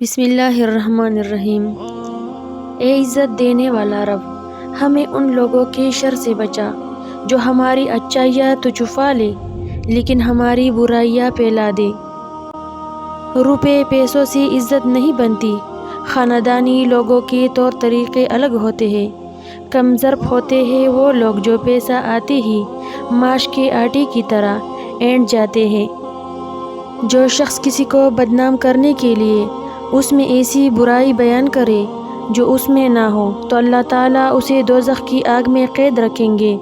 بسم اللہ الرحمن الرحیم۔ اے عزت دینے والا رب، ہمیں ان لوگوں کے شر سے بچا جو ہماری اچھائیاں تو چھپا لے لیکن ہماری برائیاں پھیلا دے۔ روپے پیسوں سے عزت نہیں بنتی، خاندانی لوگوں کے طور طریقے الگ ہوتے ہیں۔ کم ظرف ہوتے ہیں وہ لوگ جو پیسہ آتے ہی ماش کے آٹے کی طرح اینٹ جاتے ہیں۔ جو شخص کسی کو بدنام کرنے کے لیے اس میں ایسی برائی بیان کرے جو اس میں نہ ہو تو اللہ تعالیٰ اسے دوزخ کی آگ میں قید رکھیں گے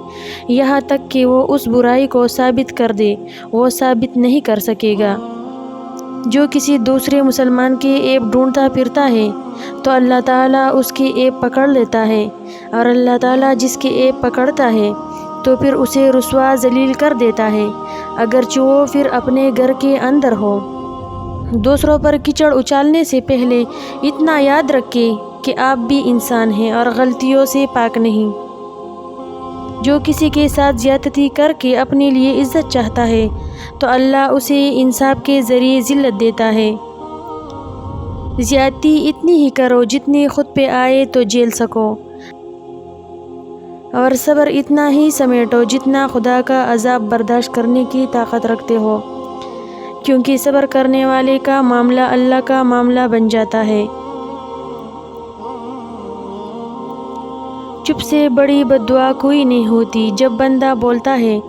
یہاں تک کہ وہ اس برائی کو ثابت کر دے۔ وہ ثابت نہیں کر سکے گا۔ جو کسی دوسرے مسلمان کے عیب ڈھونڈتا پھرتا ہے تو اللہ تعالیٰ اس کے عیب پکڑ لیتا ہے، اور اللہ تعالیٰ جس کے عیب پکڑتا ہے تو پھر اسے رسوا ذلیل کر دیتا ہے، اگرچہ وہ پھر اپنے گھر کے اندر ہو۔ دوسروں پر کیچڑ اچھالنے سے پہلے اتنا یاد رکھیں کہ آپ بھی انسان ہیں اور غلطیوں سے پاک نہیں۔ جو کسی کے ساتھ زیادتی کر کے اپنے لیے عزت چاہتا ہے تو اللہ اسے انصاف کے ذریعے ذلت دیتا ہے۔ زیادتی اتنی ہی کرو جتنی خود پہ آئے تو جھیل سکو، اور صبر اتنا ہی سمیٹو جتنا خدا کا عذاب برداشت کرنے کی طاقت رکھتے ہو، کیونکہ صبر کرنے والے کا معاملہ اللہ کا معاملہ بن جاتا ہے۔ چپ سے بڑی بددعا کوئی نہیں ہوتی۔ جب بندہ بولتا ہے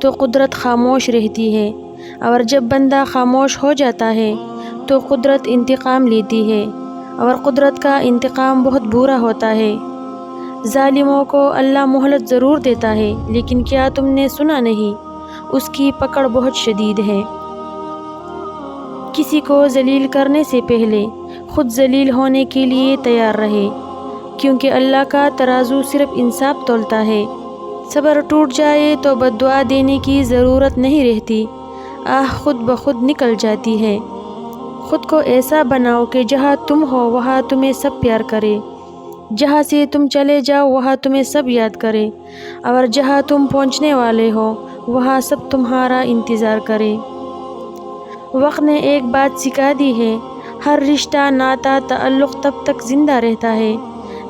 تو قدرت خاموش رہتی ہے، اور جب بندہ خاموش ہو جاتا ہے تو قدرت انتقام لیتی ہے، اور قدرت کا انتقام بہت برا ہوتا ہے۔ ظالموں کو اللہ مہلت ضرور دیتا ہے، لیکن کیا تم نے سنا نہیں، اس کی پکڑ بہت شدید ہے۔ کسی کو ذلیل کرنے سے پہلے خود ذلیل ہونے کے لیے تیار رہے، کیونکہ اللہ کا ترازو صرف انصاف تولتا ہے۔ صبر ٹوٹ جائے تو بددعا دینے کی ضرورت نہیں رہتی، آہ خود بخود نکل جاتی ہے۔ خود کو ایسا بناؤ کہ جہاں تم ہو وہاں تمہیں سب پیار کرے، جہاں سے تم چلے جاؤ وہاں تمہیں سب یاد کرے، اور جہاں تم پہنچنے والے ہو وہاں سب تمہارا انتظار کرے۔ وقت نے ایک بات سکھا دی ہے، ہر رشتہ، ناتا، تعلق تب تک زندہ رہتا ہے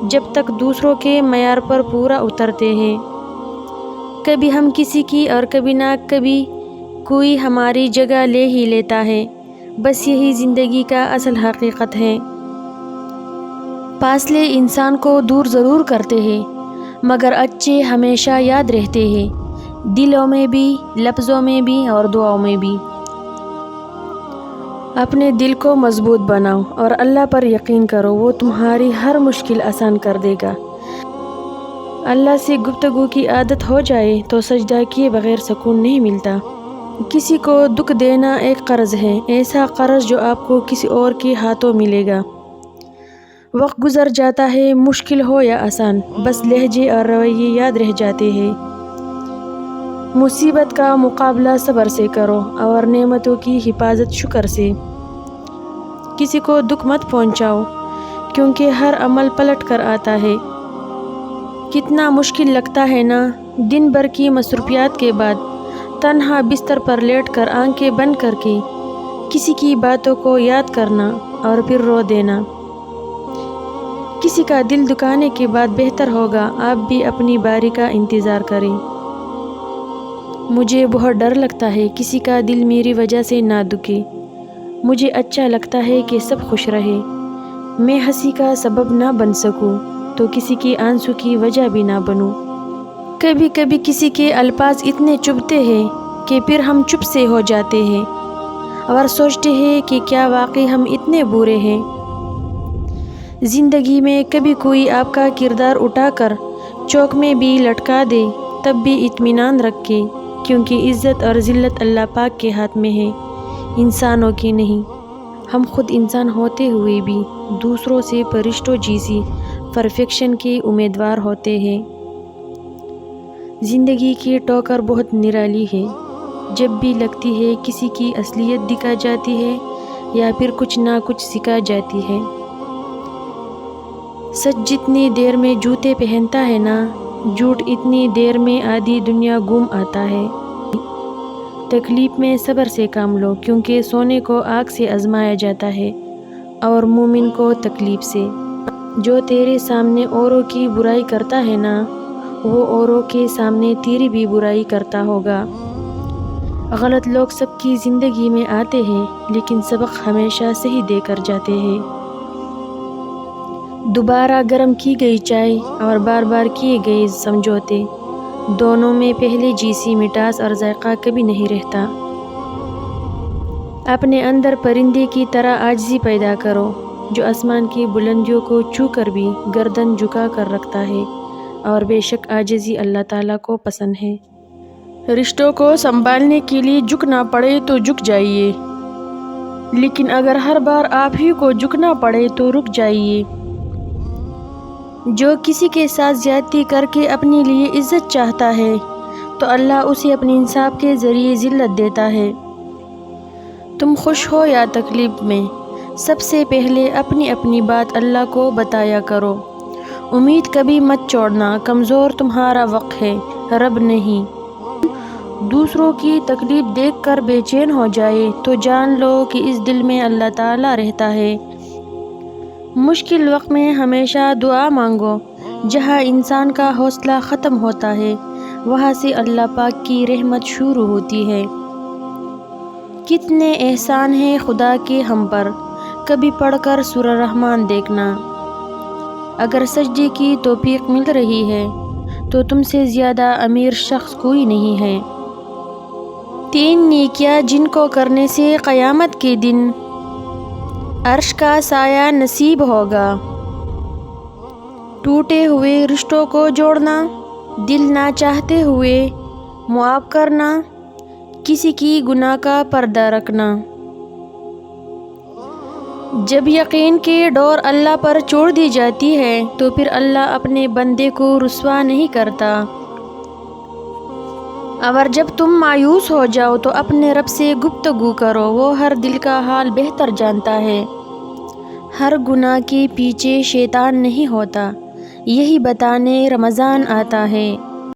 جب تک دوسروں کے معیار پر پورا اترتے ہیں۔ کبھی ہم کسی کی اور کبھی نہ کبھی کوئی ہماری جگہ لے ہی لیتا ہے، بس یہی زندگی کا اصل حقیقت ہے۔ فاصلے انسان کو دور ضرور کرتے ہیں، مگر اچھے ہمیشہ یاد رہتے ہیں، دلوں میں بھی، لفظوں میں بھی اور دعاؤں میں بھی۔ اپنے دل کو مضبوط بناؤ اور اللہ پر یقین کرو، وہ تمہاری ہر مشکل آسان کر دے گا۔ اللہ سے گفتگو کی عادت ہو جائے تو سجدہ کیے بغیر سکون نہیں ملتا۔ کسی کو دکھ دینا ایک قرض ہے، ایسا قرض جو آپ کو کسی اور کے ہاتھوں ملے گا۔ وقت گزر جاتا ہے، مشکل ہو یا آسان، بس لہجے اور رویے یاد رہ جاتے ہیں۔ مصیبت کا مقابلہ صبر سے کرو اور نعمتوں کی حفاظت شکر سے۔ کسی کو دکھ مت پہنچاؤ، کیونکہ ہر عمل پلٹ کر آتا ہے۔ کتنا مشکل لگتا ہے نا، دن بھر کی مصروفیات کے بعد تنہا بستر پر لیٹ کر آنکھیں بند کر کے کسی کی باتوں کو یاد کرنا اور پھر رو دینا۔ کسی کا دل دکھانے کے بعد بہتر ہوگا آپ بھی اپنی باری کا انتظار کریں۔ مجھے بہت ڈر لگتا ہے کسی کا دل میری وجہ سے نہ دکھے۔ مجھے اچھا لگتا ہے کہ سب خوش رہے۔ میں ہنسی کا سبب نہ بن سکوں تو کسی کے آنسو کی وجہ بھی نہ بنوں۔ کبھی کبھی کسی کے الفاظ اتنے چبھتے ہیں کہ پھر ہم چپ سے ہو جاتے ہیں اور سوچتے ہیں کہ کیا واقعی ہم اتنے برے ہیں۔ زندگی میں کبھی کوئی آپ کا کردار اٹھا کر چوک میں بھی لٹکا دے تب بھی اطمینان رکھے، کیونکہ عزت اور ذلت اللہ پاک کے ہاتھ میں ہے، انسانوں کی نہیں۔ ہم خود انسان ہوتے ہوئے بھی دوسروں سے فرشتوں جیسی پرفیکشن کے امیدوار ہوتے ہیں۔ زندگی کی ٹھوکر بہت نرالی ہے، جب بھی لگتی ہے کسی کی اصلیت دکھا جاتی ہے یا پھر کچھ نہ کچھ سکھا جاتی ہے۔ سچ جتنی دیر میں جوتے پہنتا ہے نا، جھوٹ اتنی دیر میں آدھی دنیا گم آتا ہے۔ تکلیف میں صبر سے کام لو، کیونکہ سونے کو آگ سے آزمایا جاتا ہے اور مومن کو تکلیف سے۔ جو تیرے سامنے اوروں کی برائی کرتا ہے نا، وہ اوروں کے سامنے تیری بھی برائی کرتا ہوگا۔ غلط لوگ سب کی زندگی میں آتے ہیں، لیکن سبق ہمیشہ صحیح دے کر جاتے ہیں۔ دوبارہ گرم کی گئی چائے اور بار بار کیے گئے سمجھوتے، دونوں میں پہلے جیسی مٹاس اور ذائقہ کبھی نہیں رہتا۔ اپنے اندر پرندے کی طرح عاجزی پیدا کرو، جو آسمان کی بلندیوں کو چھو کر بھی گردن جھکا کر رکھتا ہے، اور بے شک عاجزی اللہ تعالیٰ کو پسند ہے۔ رشتوں کو سنبھالنے کے لیے جھکنا پڑے تو جھک جائیے، لیکن اگر ہر بار آپ ہی کو جھکنا پڑے تو رک جائیے۔ جو کسی کے ساتھ زیادتی کر کے اپنے لیے عزت چاہتا ہے تو اللہ اسے اپنے انصاف کے ذریعے ذلت دیتا ہے۔ تم خوش ہو یا تکلیف میں، سب سے پہلے اپنی اپنی بات اللہ کو بتایا کرو۔ امید کبھی مت چھوڑنا، کمزور تمہارا وقت ہے، رب نہیں۔ دوسروں کی تکلیف دیکھ کر بے چین ہو جائے تو جان لو کہ اس دل میں اللہ تعالیٰ رہتا ہے۔ مشکل وقت میں ہمیشہ دعا مانگو، جہاں انسان کا حوصلہ ختم ہوتا ہے وہاں سے اللہ پاک کی رحمت شروع ہوتی ہے۔ کتنے احسان ہیں خدا کے ہم پر، کبھی پڑھ کر سورہ رحمان دیکھنا۔ اگر سجدے کی توفیق مل رہی ہے تو تم سے زیادہ امیر شخص کوئی نہیں ہے۔ 3 نیکیاں جن کو کرنے سے قیامت کے دن عرش کا سایہ نصیب ہوگا۔ ٹوٹے ہوئے رشتوں کو جوڑنا، دل نہ چاہتے ہوئے معاف کرنا، کسی کی گناہ کا پردہ رکھنا۔ جب یقین کی ڈور اللہ پر چھوڑ دی جاتی ہے تو پھر اللہ اپنے بندے کو رسوا نہیں کرتا۔ اور جب تم مایوس ہو جاؤ تو اپنے رب سے گفتگو کرو، وہ ہر دل کا حال بہتر جانتا ہے۔ ہر گناہ کے پیچھے شیطان نہیں ہوتا، یہی بتانے رمضان آتا ہے۔